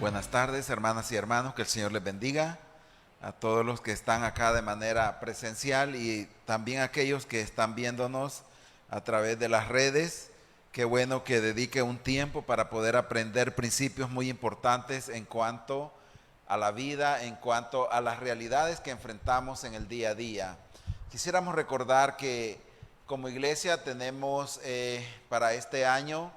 Buenas tardes, hermanas y hermanos, que el Señor les bendiga a todos los que están acá de manera presencial y también a aquellos que están viéndonos a través de las redes. Qué bueno que dedique un tiempo para poder aprender principios muy importantes en cuanto a la vida, en cuanto a las realidades que enfrentamos en el día a día. Quisiéramos recordar que como iglesia tenemos para este año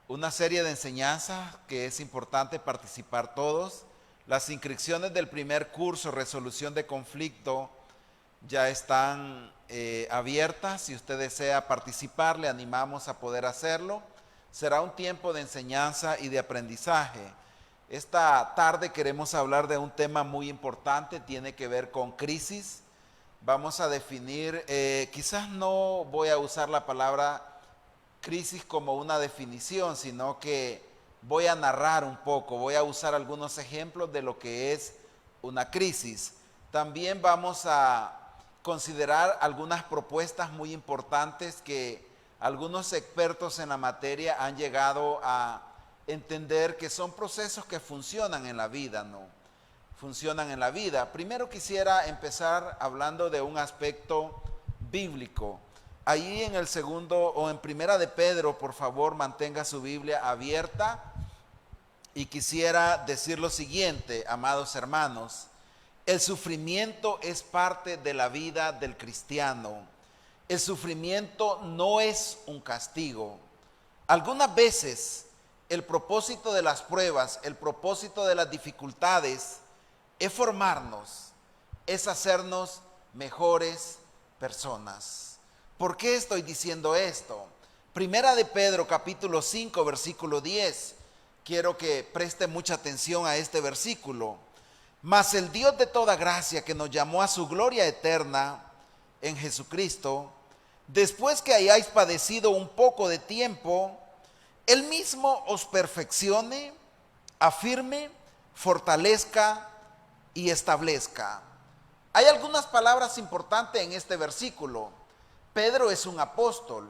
una serie de enseñanzas que es importante participar todos. Las inscripciones del primer curso, Resolución de Conflicto, ya están abiertas. Si usted desea participar, le animamos a poder hacerlo. Será un tiempo de enseñanza y de aprendizaje. Esta tarde queremos hablar de un tema muy importante, tiene que ver con crisis. Vamos a definir, quizás no voy a usar la palabra crisis como una definición, sino que voy a narrar un poco, voy a usar algunos ejemplos de lo que es una crisis. También vamos a considerar algunas propuestas muy importantes que algunos expertos en la materia han llegado a entender que son procesos que funcionan en la vida, ¿no? Funcionan en la vida. Primero quisiera empezar hablando de un aspecto bíblico. Ahí en el segundo o en primera de Pedro, por favor, mantenga su Biblia abierta. Y quisiera decir lo siguiente, amados hermanos: el sufrimiento es parte de la vida del cristiano. El sufrimiento no es un castigo. Algunas veces el propósito de las pruebas, el propósito de las dificultades es formarnos, es hacernos mejores personas. ¿Por qué estoy diciendo esto? Primera de Pedro, capítulo 5, versículo 10. Quiero que preste mucha atención a este versículo. Mas el Dios de toda gracia, que nos llamó a su gloria eterna en Jesucristo, después que hayáis padecido un poco de tiempo, Él mismo os perfeccione, afirme, fortalezca y establezca. Hay algunas palabras importantes en este versículo. Pedro es un apóstol.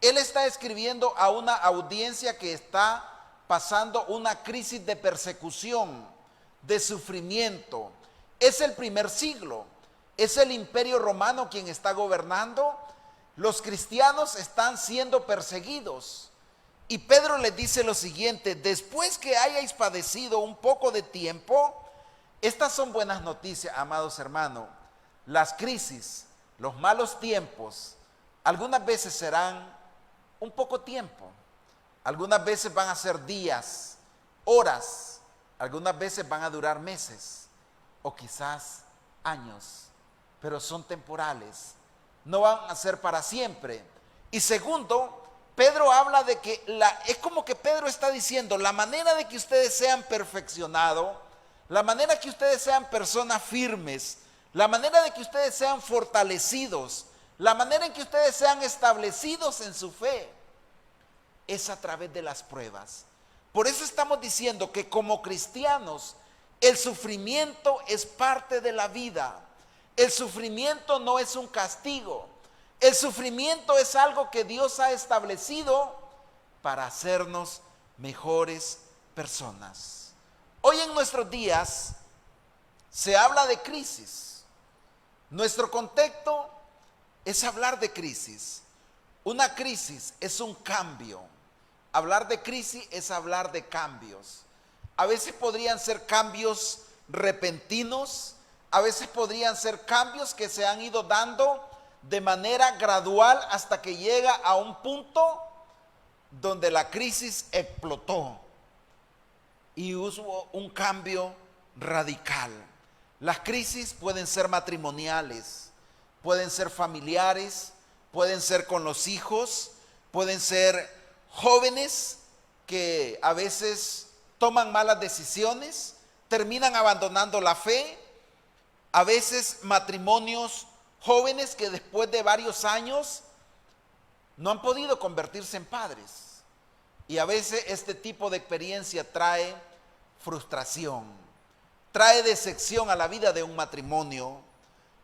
Él está escribiendo a una audiencia que está pasando una crisis de persecución, de sufrimiento. Es el primer siglo. Es el Imperio Romano quien está gobernando. Los cristianos están siendo perseguidos. Y Pedro les dice lo siguiente: después que hayáis padecido un poco de tiempo. Estas son buenas noticias, amados hermanos. Las crisis, los malos tiempos, algunas veces serán un poco tiempo, algunas veces van a ser días, horas, algunas veces van a durar meses o quizás años, pero son temporales, no van a ser para siempre. Y segundo, Pedro habla de que es como que Pedro está diciendo: la manera de que ustedes sean perfeccionados, la manera que ustedes sean personas firmes, la manera de que ustedes sean fortalecidos, la manera en que ustedes sean establecidos en su fe, es a través de las pruebas. Por eso estamos diciendo que como cristianos, el sufrimiento es parte de la vida. El sufrimiento no es un castigo. El sufrimiento es algo que Dios ha establecido para hacernos mejores personas. Hoy en nuestros días se habla de crisis. Nuestro contexto es hablar de crisis. Una crisis es un cambio. Hablar de crisis es hablar de cambios. A veces podrían ser cambios repentinos, a veces podrían ser cambios que se han ido dando de manera gradual hasta que llega a un punto donde la crisis explotó y hubo un cambio radical. Las crisis pueden ser matrimoniales, pueden ser familiares, pueden ser con los hijos, pueden ser jóvenes que a veces toman malas decisiones, terminan abandonando la fe. A veces matrimonios jóvenes que después de varios años no han podido convertirse en padres. Y a veces este tipo de experiencia trae frustración, trae decepción a la vida de un matrimonio.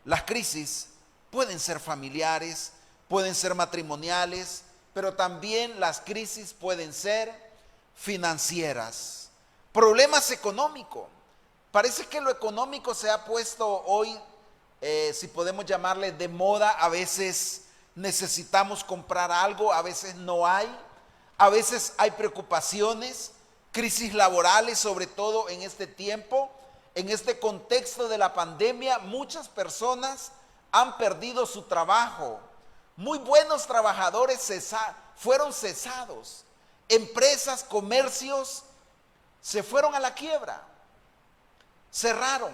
Las crisis pueden ser familiares, pueden ser matrimoniales, pero también las crisis pueden ser financieras. Problemas económicos. Parece que lo económico se ha puesto hoy, si podemos llamarle de moda. A veces necesitamos comprar algo, a veces no hay. A veces hay preocupaciones, crisis laborales, sobre todo en este tiempo. En este contexto de la pandemia, muchas personas han perdido su trabajo. Muy buenos trabajadores fueron cesados. Empresas, comercios se fueron a la quiebra, cerraron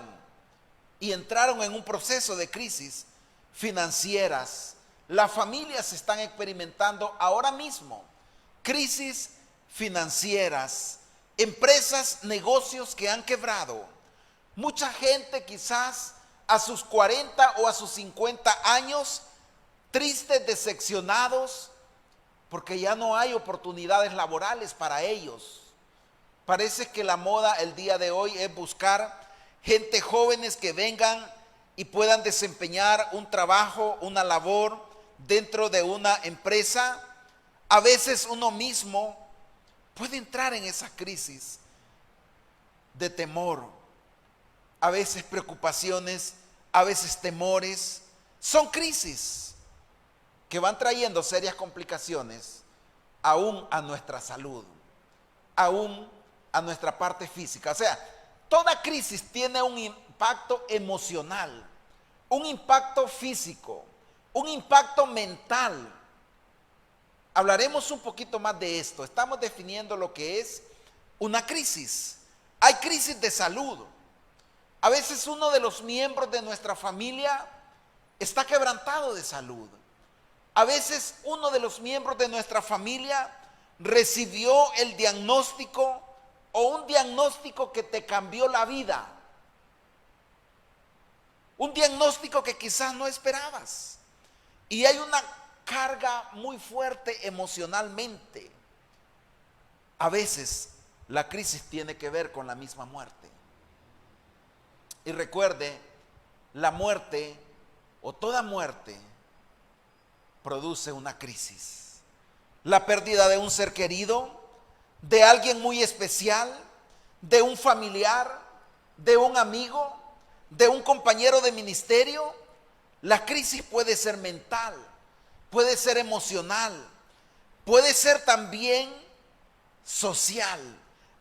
y entraron en un proceso de crisis financieras. Las familias están experimentando ahora mismo crisis financieras, empresas, negocios que han quebrado. Mucha gente quizás a sus 40 o a sus 50 años, tristes, decepcionados, porque ya no hay oportunidades laborales para ellos. Parece que la moda el día de hoy es buscar gente jóvenes que vengan y puedan desempeñar un trabajo, una labor dentro de una empresa. A veces uno mismo puede entrar en esa crisis de temor, a veces preocupaciones, a veces temores. Son crisis que van trayendo serias complicaciones aún a nuestra salud, aún a nuestra parte física. O sea, toda crisis tiene un impacto emocional, un impacto físico, un impacto mental. Hablaremos un poquito más de esto. Estamos definiendo lo que es una crisis. Hay crisis de salud. A veces uno de los miembros de nuestra familia está quebrantado de salud. A veces uno de los miembros de nuestra familia recibió el diagnóstico o un diagnóstico que te cambió la vida. Un diagnóstico que quizás no esperabas. Y hay una carga muy fuerte emocionalmente. A veces la crisis tiene que ver con la misma muerte. Y recuerde, la muerte o toda muerte produce una crisis. La pérdida de un ser querido, de alguien muy especial, de un familiar, de un amigo, de un compañero de ministerio. La crisis puede ser mental, puede ser emocional, puede ser también social.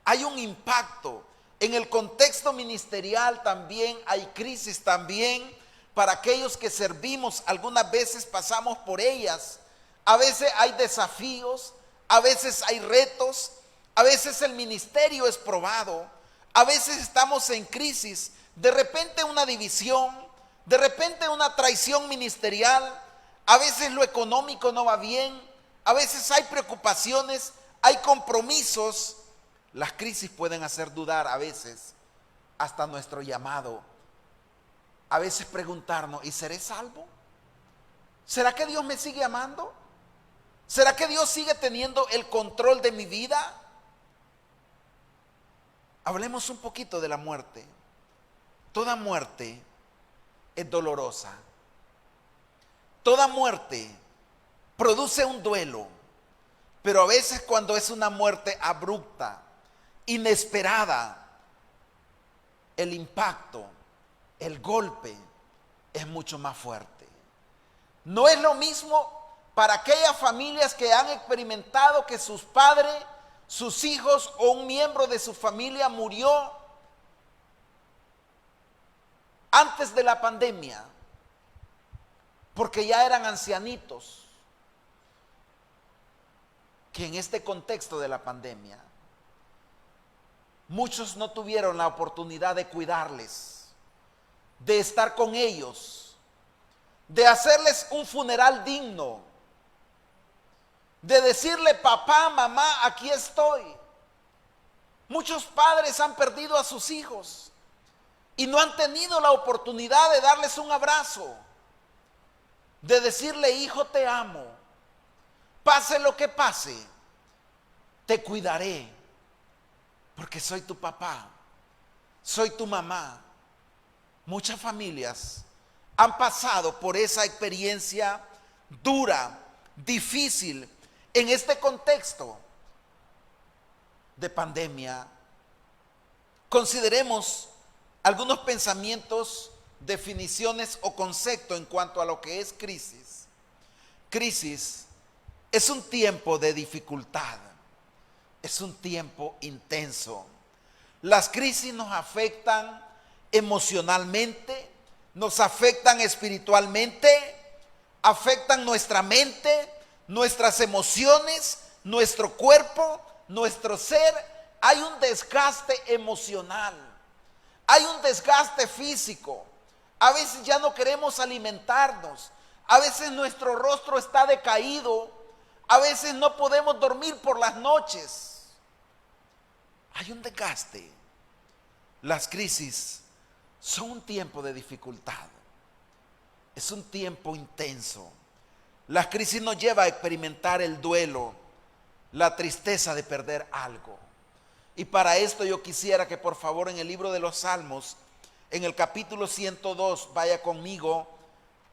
Hay un impacto. En el contexto ministerial también hay crisis también. Para aquellos que servimos, algunas veces pasamos por ellas. A veces hay desafíos, a veces hay retos, a veces el ministerio es probado, a veces estamos en crisis, de repente una división, de repente una traición ministerial, a veces lo económico no va bien, a veces hay preocupaciones, hay compromisos. Las crisis pueden hacer dudar a veces hasta nuestro llamado. A veces preguntarnos, ¿y seré salvo? ¿Será que Dios me sigue amando? ¿Será que Dios sigue teniendo el control de mi vida? Hablemos un poquito de la muerte. Toda muerte es dolorosa. Toda muerte produce un duelo, pero a veces cuando es una muerte abrupta, inesperada, el impacto, el golpe es mucho más fuerte. No es lo mismo para aquellas familias que han experimentado que sus padres, sus hijos o un miembro de su familia murió antes de la pandemia, porque ya eran ancianitos, que en este contexto de la pandemia muchos no tuvieron la oportunidad de cuidarles, de estar con ellos, de hacerles un funeral digno, de decirle, papá, mamá, aquí estoy. Muchos padres han perdido a sus hijos y no han tenido la oportunidad de darles un abrazo, de decirle, hijo, te amo, pase lo que pase, te cuidaré, porque soy tu papá, soy tu mamá. Muchas familias han pasado por esa experiencia dura, difícil, en este contexto de pandemia. Consideremos algunos pensamientos, definiciones o conceptos en cuanto a lo que es crisis. Crisis es un tiempo de dificultad, es un tiempo intenso. Las crisis nos afectan emocionalmente, nos afectan espiritualmente, afectan nuestra mente, nuestras emociones, nuestro cuerpo, nuestro ser. Hay un desgaste emocional, hay un desgaste físico. A veces ya no queremos alimentarnos, a veces nuestro rostro está decaído, a veces no podemos dormir por las noches. Hay un desgaste. Las crisis son un tiempo de dificultad, es un tiempo intenso. La crisis nos lleva a experimentar el duelo, la tristeza de perder algo. Y para esto yo quisiera que por favor en el libro de los Salmos, en el capítulo 102, vaya conmigo,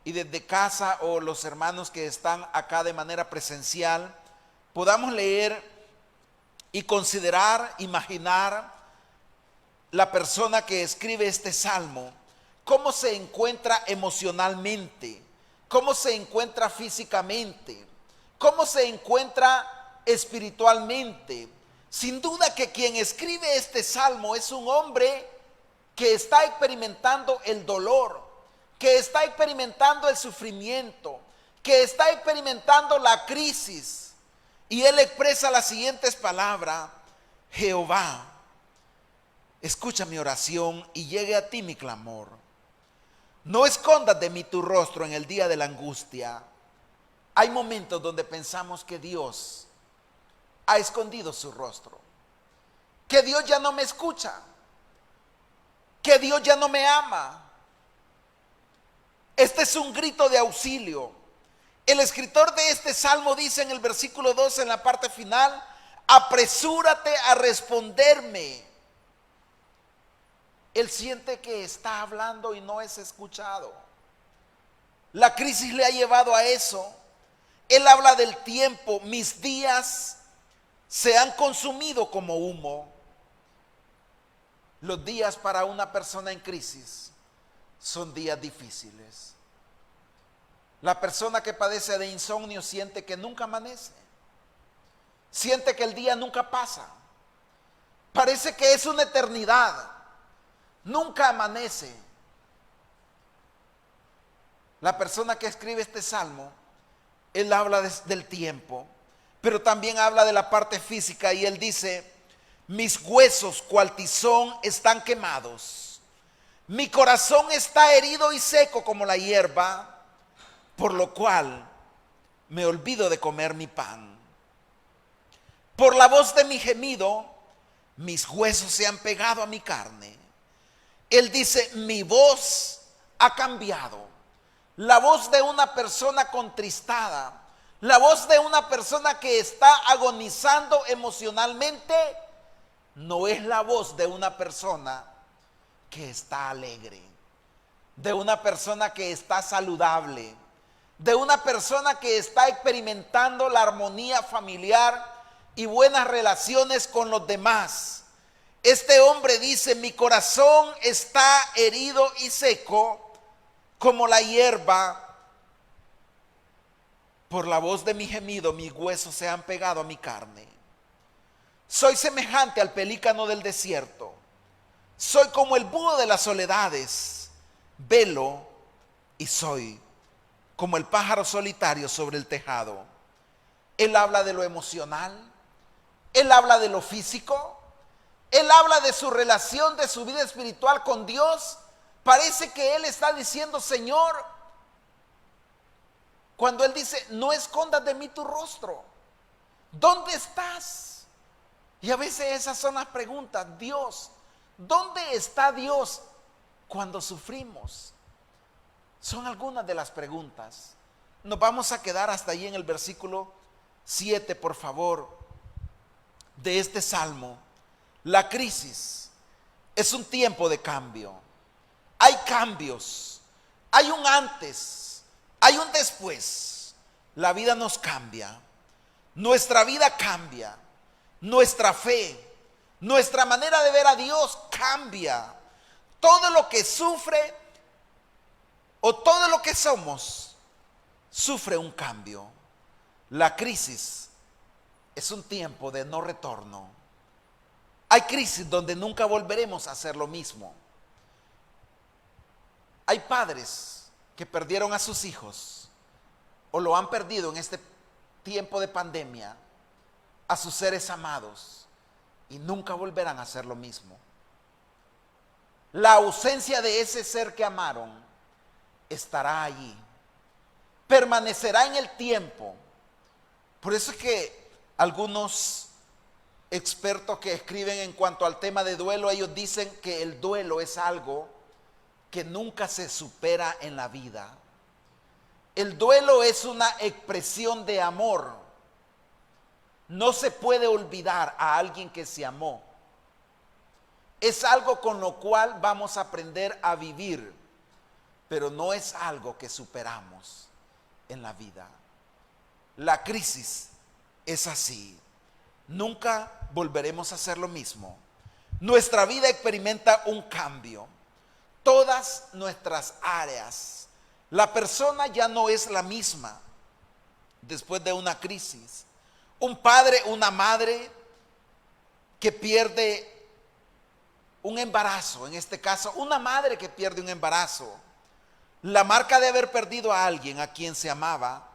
y desde casa o los hermanos que están acá de manera presencial, podamos leer y considerar, imaginar la persona que escribe este salmo, cómo se encuentra emocionalmente, cómo se encuentra físicamente, cómo se encuentra espiritualmente. Sin duda que quien escribe este salmo es un hombre que está experimentando el dolor, que está experimentando el sufrimiento, que está experimentando la crisis. Y él expresa las siguientes palabras: Jehová, escucha mi oración y llegue a ti mi clamor. No escondas de mí tu rostro en el día de la angustia. Hay momentos donde pensamos que Dios ha escondido su rostro, que Dios ya no me escucha, que Dios ya no me ama. Este es un grito de auxilio. El escritor de este salmo dice en el versículo 12, en la parte final: apresúrate a responderme. Él siente que está hablando y no es escuchado. La crisis le ha llevado a eso. Él habla del tiempo: mis días se han consumido como humo. Los días para una persona en crisis son días difíciles. La persona que padece de insomnio siente que nunca amanece, siente que el día nunca pasa, parece que es una eternidad, nunca amanece. La persona que escribe este salmo, él habla del tiempo, pero también habla de la parte física, y él dice: mis huesos cual tizón están quemados, mi corazón está herido y seco como la hierba, por lo cual me olvido de comer mi pan. Por la voz de mi gemido, mis huesos se han pegado a mi carne. Él dice: mi voz ha cambiado. La voz de una persona contristada, la voz de una persona que está agonizando emocionalmente, no es la voz de una persona que está alegre, de una persona que está saludable, de una persona que está experimentando la armonía familiar y buenas relaciones con los demás. Este hombre dice: mi corazón está herido y seco como la hierba, por la voz de mi gemido mis huesos se han pegado a mi carne. Soy semejante al pelícano del desierto, soy como el búho de las soledades, velo y soy como el pájaro solitario sobre el tejado. Él habla de lo emocional, él habla de lo físico, él habla de su relación, de su vida espiritual con Dios. Parece que él está diciendo: Señor, cuando él dice: no escondas de mí tu rostro, ¿dónde estás? Y a veces esas son las preguntas. Dios, ¿dónde está Dios cuando sufrimos? Son algunas de las preguntas. Nos vamos a quedar hasta ahí en el versículo 7, por favor, de este salmo. La crisis es un tiempo de cambio. Hay cambios, hay un antes, hay un después. La vida nos cambia, nuestra vida cambia, nuestra fe, Nuestra manera de ver a Dios cambia. Todo lo que sufre o todo lo que somos sufre un cambio. La crisis es un tiempo de no retorno. Hay crisis donde nunca volveremos a hacer lo mismo. Hay padres que perdieron a sus hijos o lo han perdido en este tiempo de pandemia, a sus seres amados, y nunca volverán a hacer lo mismo. La ausencia de ese ser que amaron estará allí, permanecerá en el tiempo. Por eso es que algunos expertos que escriben en cuanto al tema de duelo, ellos dicen que el duelo es algo que nunca se supera en la vida. El duelo es una expresión de amor. No se puede olvidar a alguien que se amó. Es algo con lo cual vamos a aprender a vivir, pero no es algo que superamos en la vida. La crisis es así. Nunca volveremos a hacer lo mismo. Nuestra vida experimenta un cambio. Todas nuestras áreas. La persona ya no es la misma después de una crisis. Un padre, una madre que pierde un embarazo, en este caso, una madre que pierde un embarazo, la marca de haber perdido a alguien a quien se amaba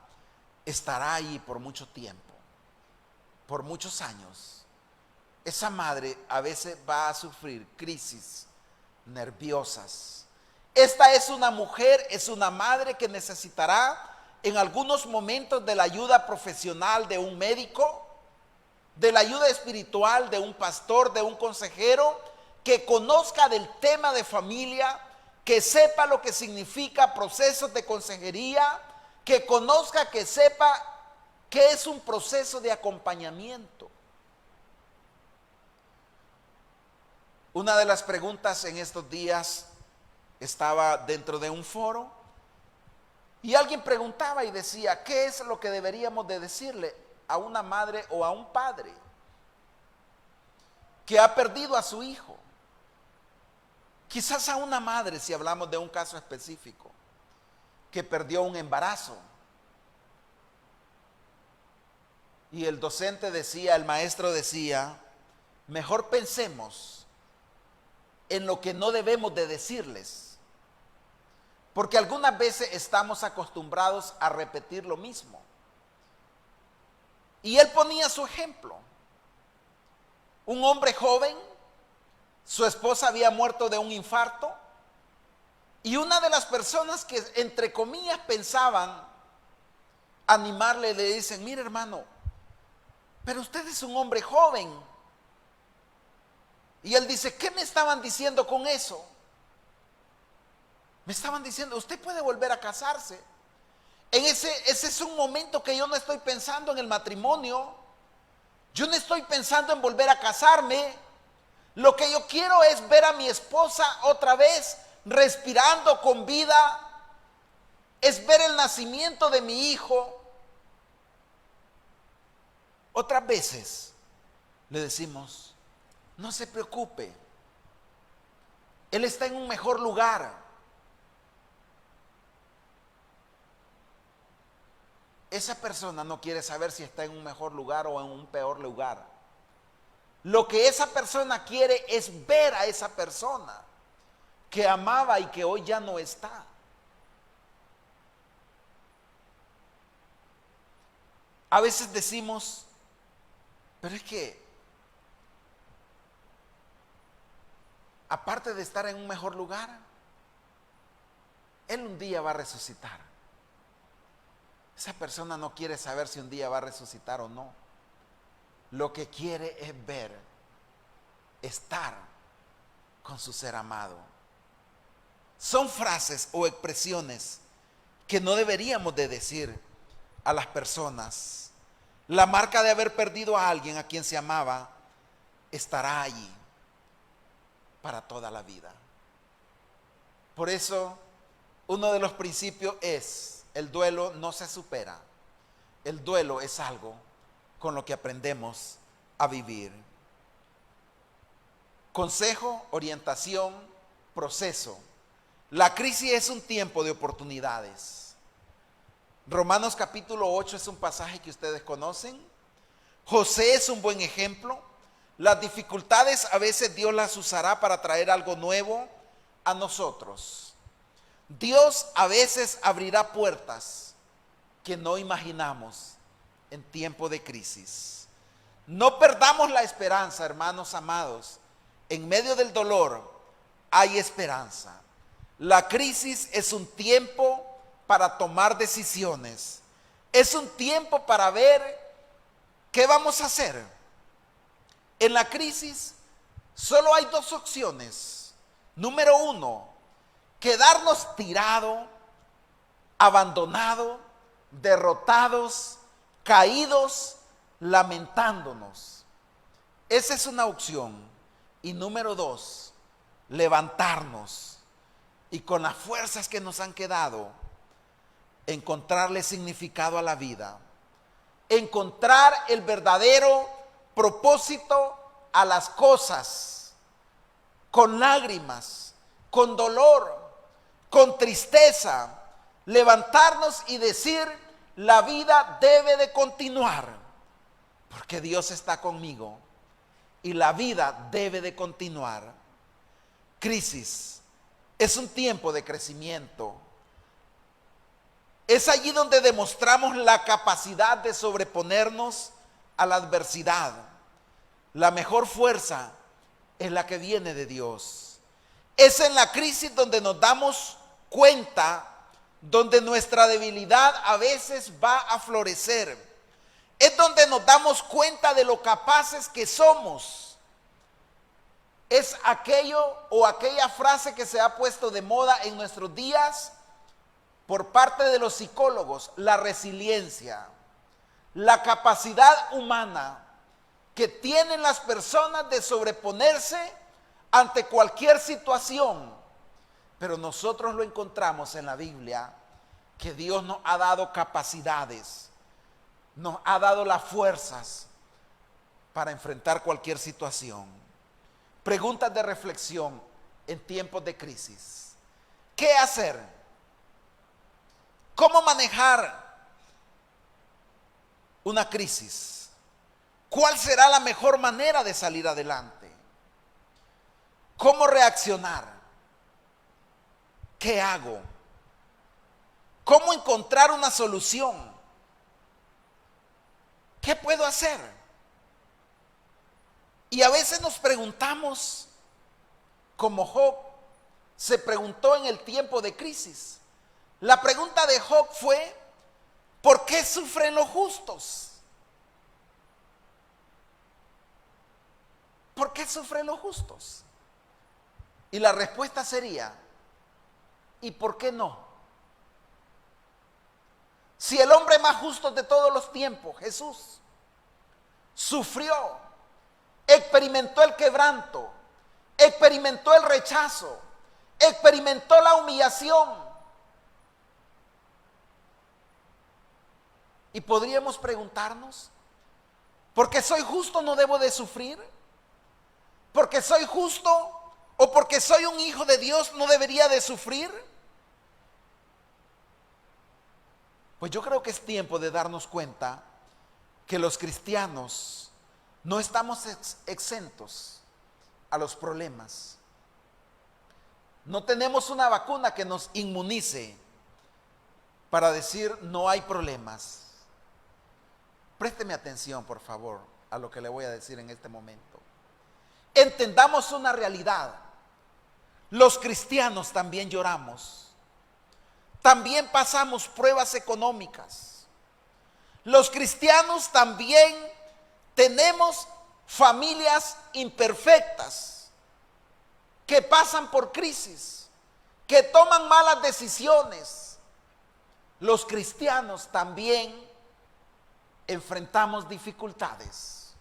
estará ahí por mucho tiempo, por muchos años. Esa madre a veces va a sufrir crisis nerviosas. Esta es una mujer, es una madre que necesitará en algunos momentos de la ayuda profesional de un médico, de la ayuda espiritual de un pastor, de un consejero, que conozca del tema de familia, que sepa lo que significa procesos de consejería, que conozca, que sepa qué es un proceso de acompañamiento. Una de las preguntas en estos días estaba dentro de un foro y alguien preguntaba y decía, ¿qué es lo que deberíamos de decirle a una madre o a un padre que ha perdido a su hijo? Quizás a una madre, si hablamos de un caso específico, que perdió un embarazo. Y el docente decía, el maestro decía, mejor pensemos en lo que no debemos de decirles, porque algunas veces estamos acostumbrados a repetir lo mismo. Y él ponía su ejemplo. Un hombre joven, su esposa había muerto de un infarto, y una de las personas que entre comillas pensaban animarle, le dicen, mire hermano, pero usted es un hombre joven. Y él dice, ¿qué me estaban diciendo con eso? Me estaban diciendo, usted puede volver a casarse. Ese es un momento que yo no estoy pensando en el matrimonio. Yo no estoy pensando en volver a casarme. Lo que yo quiero es ver a mi esposa otra vez respirando con vida. Es ver el nacimiento de mi hijo. Otras veces le decimos, no se preocupe, él está en un mejor lugar. Esa persona no quiere saber si está en un mejor lugar o en un peor lugar. Lo que esa persona quiere es ver a esa persona que amaba y que hoy ya no está. A veces decimos, pero es que aparte de estar en un mejor lugar, él un día va a resucitar. Esa persona no quiere saber si un día va a resucitar o no. Lo que quiere es ver, estar con su ser amado. Son frases o expresiones que no deberíamos de decir a las personas. La marca de haber perdido a alguien a quien se amaba estará allí para toda la vida. Por eso, uno de los principios es, el duelo no se supera. El duelo es algo con lo que aprendemos a vivir. Consejo, orientación, proceso. La crisis es un tiempo de oportunidades. Romanos capítulo 8 es un pasaje que ustedes conocen. José es un buen ejemplo. Las dificultades a veces Dios las usará para traer algo nuevo a nosotros. Dios a veces abrirá puertas que no imaginamos en tiempo de crisis. No perdamos la esperanza, hermanos amados. En medio del dolor hay esperanza. La crisis es un tiempo para tomar decisiones. Es un tiempo para ver qué vamos a hacer. En la crisis solo hay dos opciones. Número uno, quedarnos tirados, abandonados, derrotados, caídos, lamentándonos. Esa es una opción. Y número dos, levantarnos y con las fuerzas que nos han quedado, encontrarle significado a la vida, encontrar el verdadero propósito a las cosas, con lágrimas, con dolor, con tristeza, levantarnos y decir, la vida debe de continuar, porque Dios está conmigo y la vida debe de continuar. Crisis es un tiempo de crecimiento. Es allí donde demostramos la capacidad de sobreponernos a la adversidad. La mejor fuerza es la que viene de Dios. Es en la crisis donde nos damos cuenta, donde nuestra debilidad a veces va a florecer. Es donde nos damos cuenta de lo capaces que somos. Es aquello o aquella frase que se ha puesto de moda en nuestros días por parte de los psicólogos, la resiliencia, la capacidad humana que tienen las personas de sobreponerse ante cualquier situación. Pero nosotros lo encontramos en la Biblia, que Dios nos ha dado capacidades, nos ha dado las fuerzas para enfrentar cualquier situación. Preguntas de reflexión en tiempos de crisis. ¿Qué hacer? ¿Cómo manejar una crisis? ¿Cuál será la mejor manera de salir adelante? ¿Cómo reaccionar? ¿Qué hago? ¿Cómo encontrar una solución? ¿Qué puedo hacer? Y a veces nos preguntamos, como Job se preguntó en el tiempo de crisis. La pregunta de Job fue, ¿por qué sufren los justos? ¿Por qué sufren los justos? Y la respuesta sería, ¿y por qué no? Si el hombre más justo de todos los tiempos, Jesús, sufrió, experimentó el quebranto, experimentó el rechazo, experimentó la humillación. Y podríamos preguntarnos, ¿porque soy justo no debo de sufrir? ¿Porque soy justo o porque soy un hijo de Dios no debería de sufrir? Pues yo creo que es tiempo de darnos cuenta que los cristianos no estamos exentos a los problemas. No tenemos una vacuna que nos inmunice para decir no hay problemas. Présteme atención, por favor, a lo que le voy a decir en este momento. Entendamos una realidad. Los cristianos también lloramos. También pasamos pruebas económicas. Los cristianos también tenemos familias imperfectas que pasan por crisis, que toman malas decisiones. Los cristianos también enfrentamos dificultades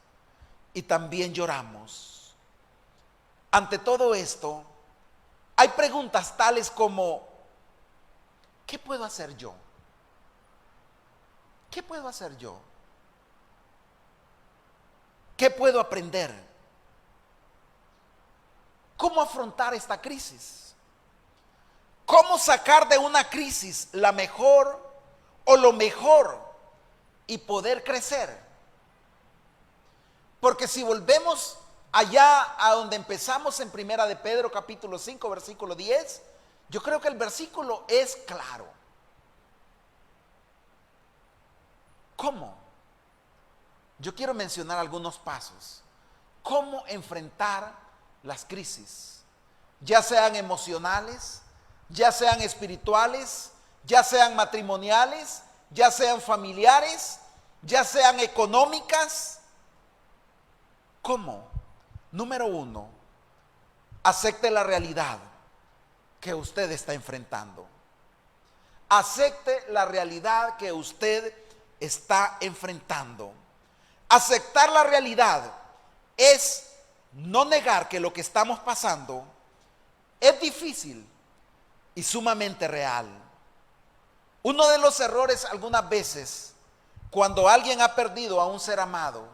y también lloramos. Ante todo esto, hay preguntas tales como, ¿qué puedo hacer yo? ¿Qué puedo hacer yo? ¿Qué puedo aprender? cómo afrontar esta crisis. ¿Cómo sacar de una crisis la mejor o lo mejor y poder crecer? Porque si volvemos allá a donde empezamos en Primera de Pedro capítulo 5 versículo 10, yo creo que el versículo es claro. ¿Cómo? Yo quiero mencionar algunos pasos. ¿Cómo enfrentar las crisis? Ya sean emocionales, ya sean espirituales, ya sean matrimoniales, ya sean familiares, ya sean económicas. ¿Cómo? Número 1, acepte la realidad que usted está enfrentando. Acepte la realidad que usted está enfrentando. Aceptar la realidad es no negar que lo que estamos pasando es difícil y sumamente real. Uno de los errores algunas veces, cuando alguien ha perdido a un ser amado,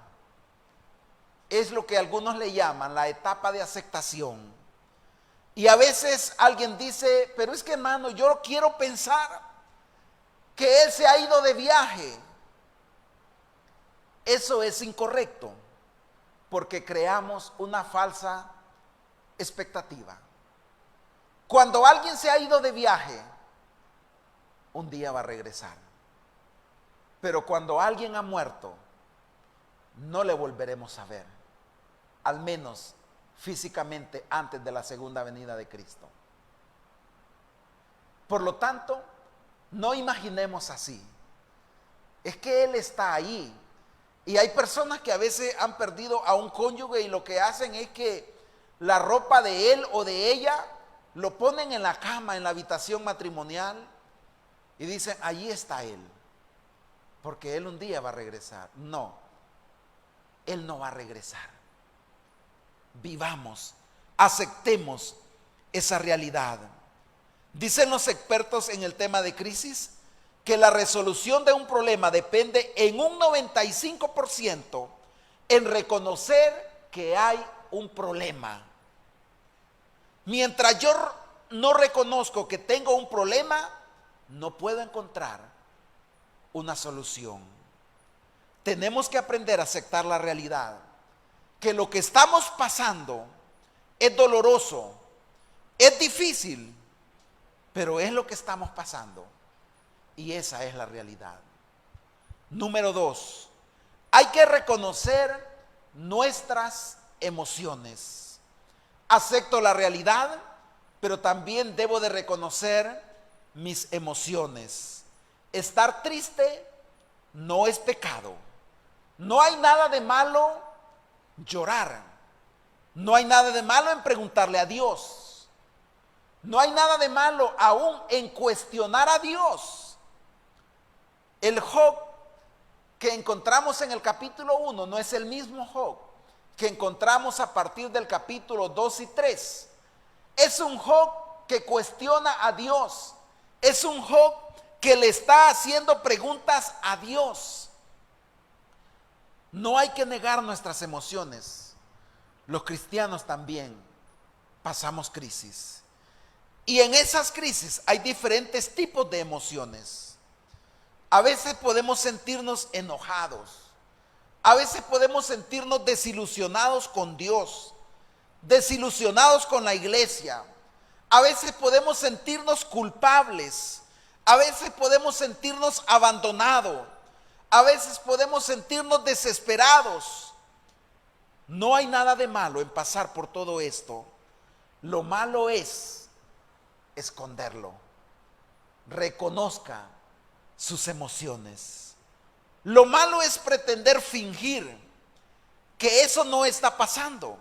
es lo que algunos le llaman la etapa de aceptación. Y a veces alguien dice, pero es que hermano, yo quiero pensar que él se ha ido de viaje. Eso es incorrecto, porque creamos una falsa expectativa. Cuando alguien se ha ido de viaje, un día va a regresar. Pero cuando alguien ha muerto, no le volveremos a ver, al menos físicamente antes de la segunda venida de Cristo. Por lo tanto, no imaginemos así. Es que Él está ahí. Y hay personas que a veces han perdido a un cónyuge y lo que hacen es que la ropa de él o de ella lo ponen en la cama, en la habitación matrimonial y dicen, allí está él, porque él un día va a regresar. No, él no va a regresar. Vivamos, aceptemos esa realidad. Dicen los expertos en el tema de crisis que la resolución de un problema depende en un 95% en reconocer que hay un problema. Mientras yo no reconozco que tengo un problema, no puedo encontrar una solución. Tenemos que aprender a aceptar la realidad, que lo que estamos pasando es doloroso, es difícil, pero es lo que estamos pasando. Y esa es la realidad. Número 2, hay que reconocer nuestras emociones. Acepto la realidad, pero también debo de reconocer mis emociones. Estar triste no es pecado. No hay nada de malo llorar. No hay nada de malo en preguntarle a Dios. No hay nada de malo aún en cuestionar a Dios. El Job que encontramos en el capítulo 1 no es el mismo Job que encontramos a partir del capítulo 2 y 3. Es un Job que cuestiona a Dios. Es un Job que le está haciendo preguntas a Dios. No hay que negar nuestras emociones. Los cristianos también pasamos crisis. Y en esas crisis hay diferentes tipos de emociones. A veces podemos sentirnos enojados. A veces podemos sentirnos desilusionados con Dios, desilusionados con la iglesia. A veces podemos sentirnos culpables. A veces podemos sentirnos abandonados. A veces podemos sentirnos desesperados. No hay nada de malo en pasar por todo esto. Lo malo es esconderlo. Reconozca sus emociones. Lo malo es pretender fingir que eso no está pasando.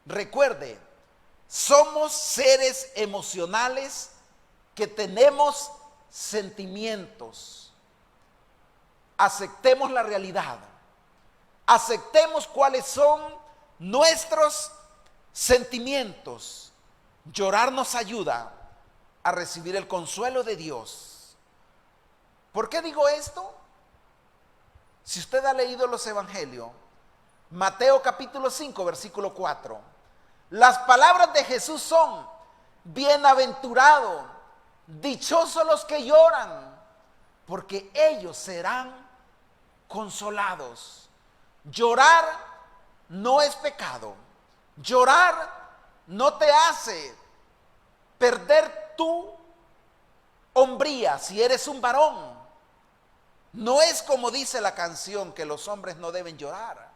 Recuerde, somos seres emocionales que tenemos sentimientos. Aceptemos la realidad. Aceptemos cuáles son nuestros sentimientos. Llorar nos ayuda a recibir el consuelo de Dios. ¿Por qué digo esto? Si usted ha leído los evangelios, Mateo capítulo 5, versículo 4, Las palabras de Jesús son: bienaventurado, dichosos los que lloran, porque ellos serán consolados. Llorar no es pecado. Llorar no te hace perder tu hombría si eres un varón. No es como dice la canción, que los hombres no deben llorar.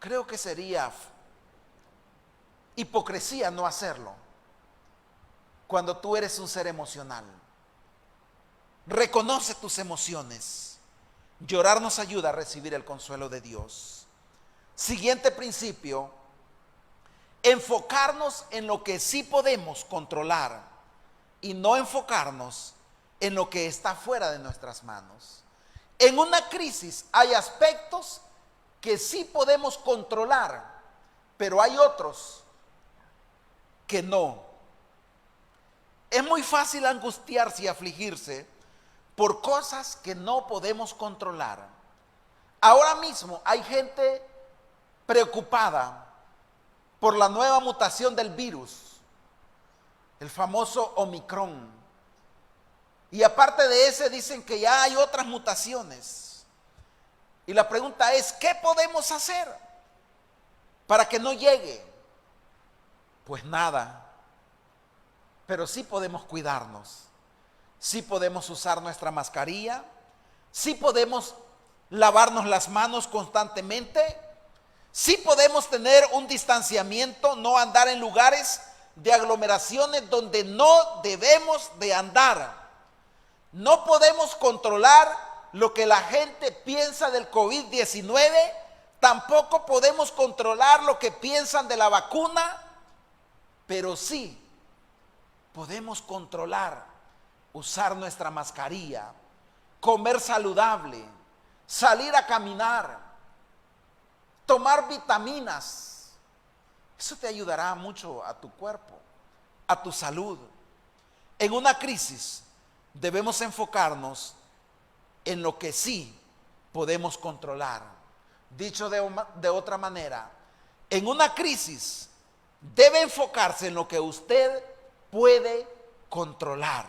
Creo que sería hipocresía no hacerlo cuando tú eres un ser emocional. Reconoce tus emociones. Llorar nos ayuda a recibir el consuelo de Dios. Siguiente principio: enfocarnos en lo que sí podemos controlar y no enfocarnos en lo que está fuera de nuestras manos. En una crisis hay aspectos que sí podemos controlar, pero hay otros que no. Es muy fácil angustiarse y afligirse por cosas que no podemos controlar. Ahora mismo hay gente preocupada por la nueva mutación del virus, el famoso Omicron. Y aparte de ese, dicen que ya hay otras mutaciones. Y la pregunta es: ¿qué podemos hacer para que no llegue? Pues nada. Pero sí podemos cuidarnos. Sí podemos usar nuestra mascarilla. Sí podemos lavarnos las manos constantemente. Sí podemos tener un distanciamiento, no andar en lugares de aglomeraciones donde no debemos de andar. No podemos controlar lo que la gente piensa del COVID-19, tampoco podemos controlar lo que piensan de la vacuna, pero sí podemos controlar usar nuestra mascarilla, comer saludable, salir a caminar, tomar vitaminas. Eso te ayudará mucho a tu cuerpo, a tu salud. En una crisis debemos enfocarnos en lo que sí podemos controlar. Dicho de otra manera, en una crisis debe enfocarse en lo que usted puede controlar.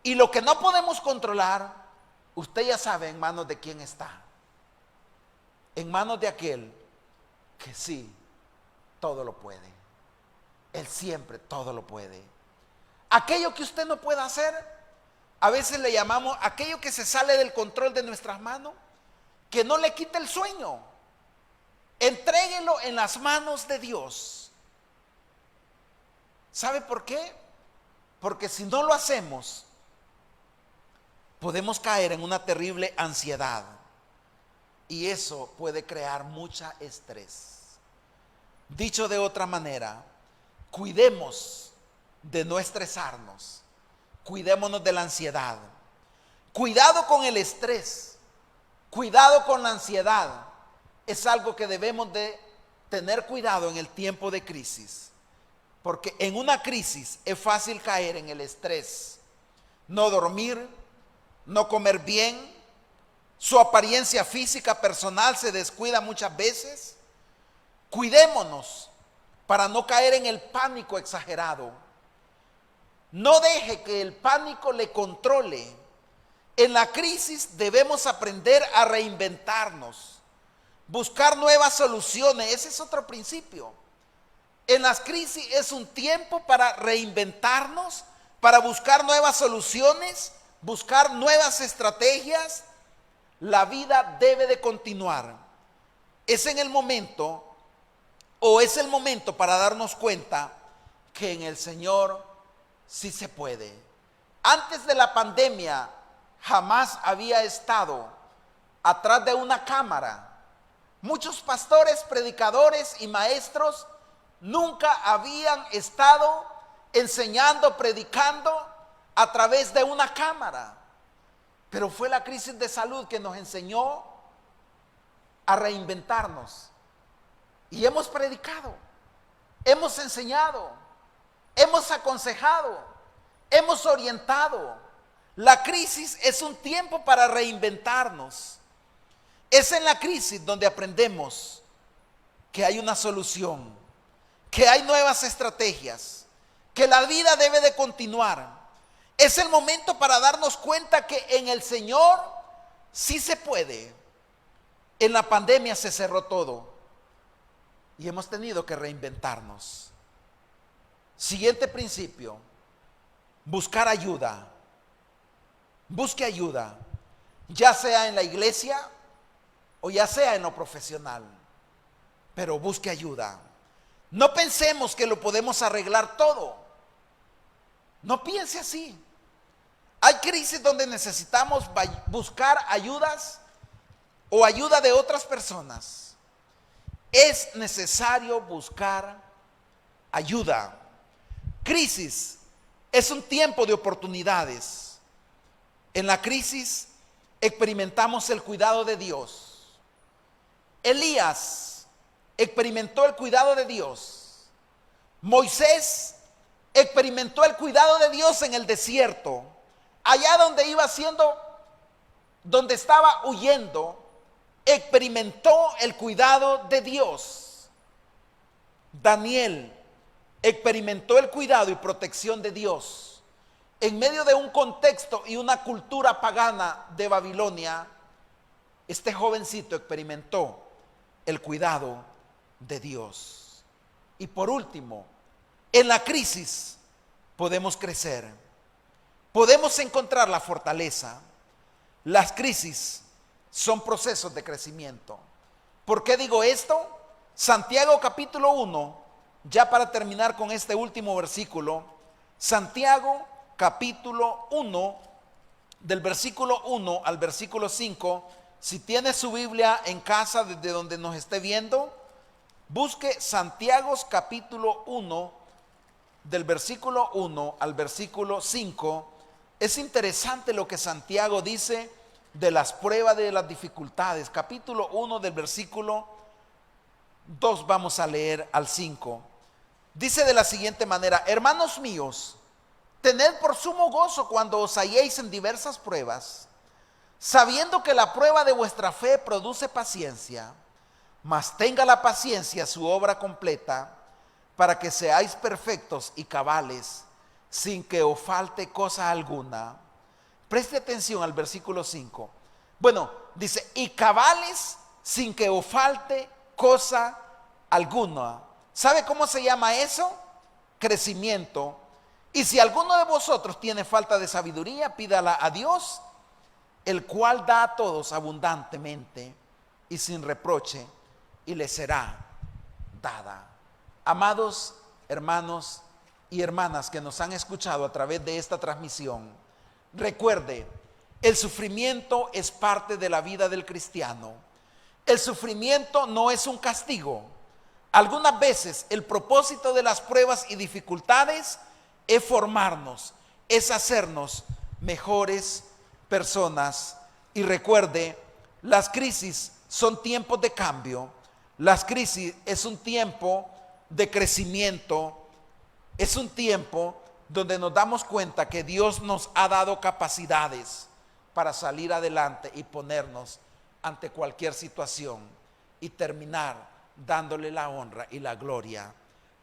Y lo que no podemos controlar, usted ya sabe en manos de quién está. En manos de aquel que sí, todo lo puede. Él siempre todo lo puede. Aquello que usted no puede hacer, a veces le llamamos aquello que se sale del control de nuestras manos, que no le quite el sueño. Entréguelo en las manos de Dios. ¿Sabe por qué? Porque si no lo hacemos, podemos caer en una terrible ansiedad. Y eso puede crear mucha estrés. Dicho de otra manera, cuidemos de no estresarnos. Cuidémonos de la ansiedad. Cuidado con el estrés. Cuidado con la ansiedad. Es algo que debemos de tener cuidado en el tiempo de crisis. Porque en una crisis es fácil caer en el estrés. No dormir, no comer bien. Su apariencia física personal se descuida muchas veces. Cuidémonos para no caer en el pánico exagerado. No deje que el pánico le controle. En la crisis debemos aprender a reinventarnos, buscar nuevas soluciones. Ese es otro principio. En las crisis es un tiempo para reinventarnos, para buscar nuevas soluciones, buscar nuevas estrategias. La vida debe de continuar. Es el momento para darnos cuenta que en el Señor sí se puede. Antes de la pandemia jamás había estado atrás de una cámara. Muchos pastores, predicadores y maestros nunca habían estado enseñando, predicando a través de una cámara. Pero fue la crisis de salud que nos enseñó a reinventarnos. Y hemos predicado, hemos enseñado, hemos aconsejado, hemos orientado. La crisis es un tiempo para reinventarnos. Es en la crisis donde aprendemos que hay una solución, que hay nuevas estrategias, que la vida debe de continuar. Es el momento para darnos cuenta que en el Señor sí se puede. En la pandemia se cerró todo y hemos tenido que reinventarnos. Siguiente principio: buscar ayuda. Busque ayuda, ya sea en la iglesia o ya sea en lo profesional, pero busque ayuda. No pensemos que lo podemos arreglar todo. No piense así. Hay crisis donde necesitamos buscar ayudas o ayuda de otras personas. Es necesario buscar ayuda. Crisis es un tiempo de oportunidades. En la crisis experimentamos el cuidado de Dios. Elías experimentó el cuidado de Dios. Moisés experimentó el cuidado de Dios en el desierto. Allá donde iba donde estaba huyendo, experimentó el cuidado de Dios. Daniel experimentó el cuidado y protección de Dios. En medio de un contexto y una cultura pagana de Babilonia, este jovencito experimentó el cuidado de Dios. Y por último, en la crisis podemos crecer, podemos encontrar la fortaleza. Las crisis son procesos de crecimiento. ¿Por qué digo esto? Santiago capítulo 1, ya para terminar con este último versículo, Santiago capítulo 1, del versículo 1 al versículo 5, si tiene su Biblia en casa desde donde nos esté viendo, busque Santiago capítulo 1, del versículo 1 al versículo 5. Es interesante lo que Santiago dice de las pruebas, de las dificultades. Capítulo 1 del versículo 2 vamos a leer al 5. Dice de la siguiente manera: hermanos míos, tened por sumo gozo cuando os halléis en diversas pruebas, sabiendo que la prueba de vuestra fe produce paciencia, mas tenga la paciencia su obra completa, para que seáis perfectos y cabales, sin que os falte cosa alguna. Preste atención al versículo 5. Bueno, dice, y cabales sin que os falte cosa alguna. ¿Sabe cómo se llama eso? Crecimiento. Y si alguno de vosotros tiene falta de sabiduría, pídala a Dios, el cual da a todos abundantemente y sin reproche, y le será dada. Amados hermanos y hermanas que nos han escuchado a través de esta transmisión, recuerde, el sufrimiento es parte de la vida del cristiano. El sufrimiento no es un castigo. Algunas veces el propósito de las pruebas y dificultades es formarnos, es hacernos mejores personas. Y recuerde, las crisis son tiempos de cambio. Las crisis es un tiempo de crecimiento. Es un tiempo donde nos damos cuenta que Dios nos ha dado capacidades para salir adelante y ponernos ante cualquier situación y terminar dándole la honra y la gloria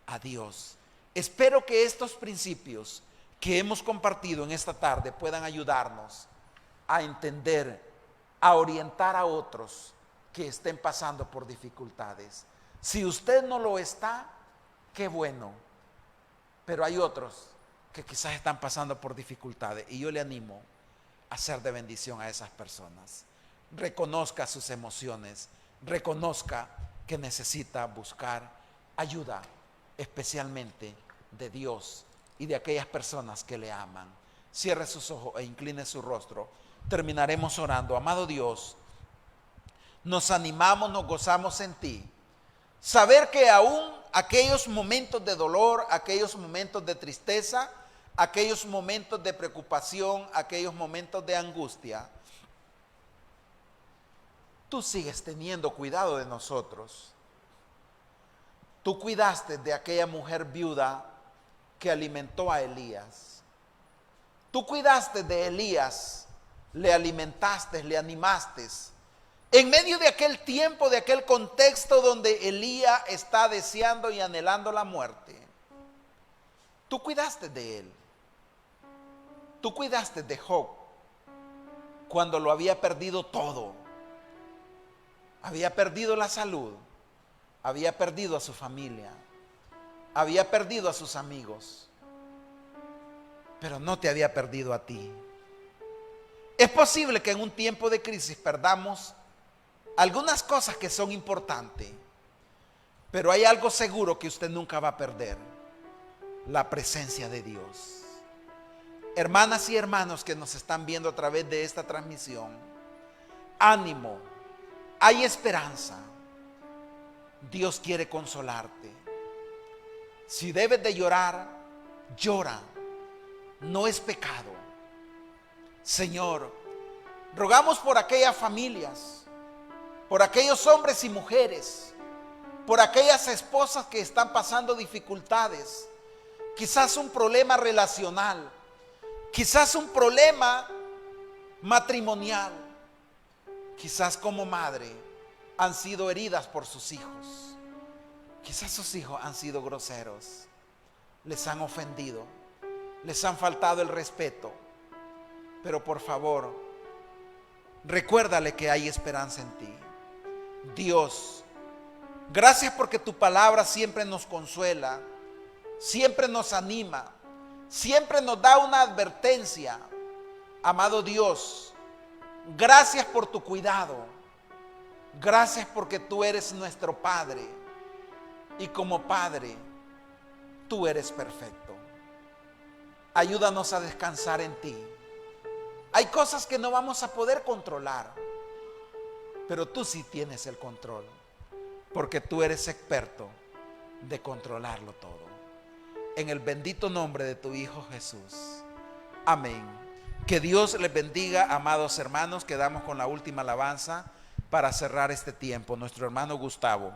a Dios. Espero que estos principios que hemos compartido en esta tarde puedan ayudarnos a entender, a orientar a otros que estén pasando por dificultades. Si usted no lo está, qué bueno, pero hay otros que quizás están pasando por dificultades y yo le animo a ser de bendición a esas personas. Reconozca sus emociones, reconozca que necesita buscar ayuda, especialmente de Dios y de aquellas personas que le aman. Cierre sus ojos e incline su rostro. Terminaremos orando. Amado Dios, nos animamos, nos gozamos en ti. Saber que aún aquellos momentos de dolor, aquellos momentos de tristeza, aquellos momentos de preocupación, aquellos momentos de angustia, tú sigues teniendo cuidado de nosotros. Tú cuidaste de aquella mujer viuda que alimentó a Elías. Tú cuidaste de Elías, le alimentaste, le animaste En medio de aquel tiempo, de aquel contexto donde Elías está deseando y anhelando la muerte, tú cuidaste de él. Tú cuidaste de Job cuando lo había perdido todo. Había perdido la salud, había perdido a su familia, había perdido a sus amigos, pero no te había perdido a ti. Es posible que en un tiempo de crisis perdamos algunas cosas que son importantes, pero hay algo seguro que usted nunca va a perder: la presencia de Dios. Hermanas y hermanos que nos están viendo a través de esta transmisión, ánimo, hay esperanza. Dios quiere consolarte. Si debes de llorar, llora. No es pecado. Señor, rogamos por aquellas familias, por aquellos hombres y mujeres, por aquellas esposas que están pasando dificultades, quizás un problema relacional, quizás un problema matrimonial, quizás como madre han sido heridas por sus hijos, quizás sus hijos han sido groseros, les han ofendido, les han faltado el respeto, pero por favor, recuérdale que hay esperanza en ti. Dios, gracias porque tu palabra siempre nos consuela, siempre nos anima, siempre nos da una advertencia. Amado Dios, gracias por tu cuidado. Gracias porque tú eres nuestro Padre. Y como Padre, tú eres perfecto. Ayúdanos a descansar en ti. Hay cosas que no vamos a poder controlar, pero tú sí tienes el control, porque tú eres experto de controlarlo todo. En el bendito nombre de tu Hijo Jesús. Amén. Que Dios les bendiga, amados hermanos. Quedamos con la última alabanza para cerrar este tiempo. Nuestro hermano Gustavo.